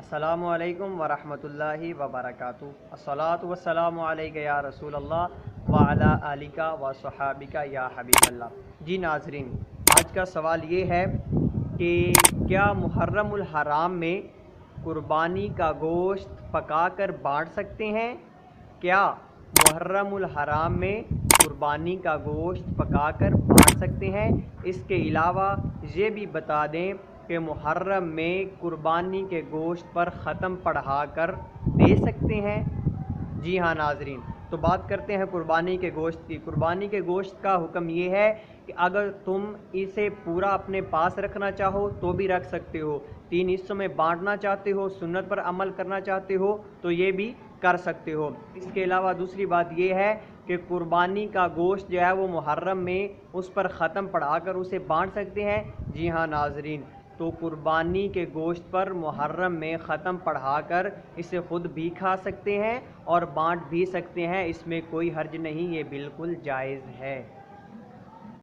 अस्सलामु अलैकुम वरहमतुल्लाहि वबरकातुहू। अस्सलातु वस्सलामु अलैका या रसूल अल्लाह व अला आलिका व सहाबिका या हबीब अल्लाह। जी नाजरीन, आज का सवाल ये है कि क्या मुहर्रमुल हराम में कुर्बानी का गोश्त पकाकर बांट सकते हैं? क्या मुहर्रमुल हराम में कुर्बानी का गोश्त पकाकर बांट सकते हैं? इसके अलावा ये भी बता दें कि मुहर्रम में कुर्बानी के गोश्त पर ख़त्म पढ़ा कर दे सकते हैं। जी हाँ नाजरीन, तो बात करते हैं कुर्बानी के गोश्त की। कुर्बानी के गोश्त का हुक्म ये है कि अगर तुम इसे पूरा अपने पास रखना चाहो तो भी रख सकते हो, 3 हिस्सों में बांटना चाहते हो, सुन्नत पर अमल करना चाहते हो तो ये भी कर सकते हो। इसके अलावा दूसरी बात ये है कि कुर्बानी का गोश्त जो है वो मुहर्रम में उस पर ख़त्म पढ़ाकर उसे बांट सकते हैं। जी हाँ नाजरीन, तो कुर्बानी के गोश्त पर मुहर्रम में ख़त्म पढ़ाकर इसे ख़ुद भी खा सकते हैं और बांट भी सकते हैं। इसमें कोई हर्ज नहीं, ये बिल्कुल जायज़ है।